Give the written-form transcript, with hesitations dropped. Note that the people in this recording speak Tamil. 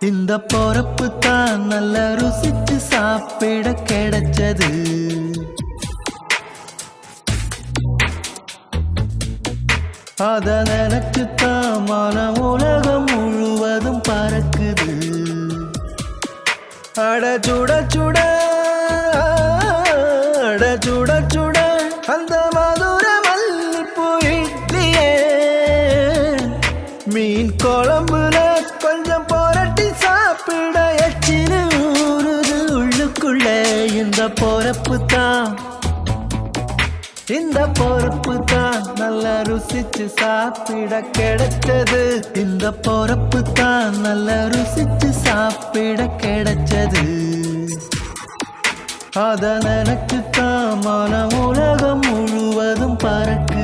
இந்த பொறப்பு தான் நல்ல ருசிச்சு சாப்பிட கிடைச்சது. அத நினைச்சுத்தான் மன உலகம் முழுவதும் பறக்குது. அட சுட சுட அட சுட சுட அந்த மதுர மல்லிப்பூ இட்லியே மீன் குழம்புல கொஞ்சம் புரட்டி சாப்பிட எச்சினு ஊறுது உள்ளுக்குள்ள. இந்த பொறப்பு தான் இந்த பொறப்பு தான் நல்ல ருசிச்சு சாப்பிட கிடைச்சது. இந்த பொறப்பு தான் நல்ல ருசிச்சு சாப்பிட கிடைச்சது. அத நினைச்சுத்தான் மன உலகம் முழுவதும் பறக்கு.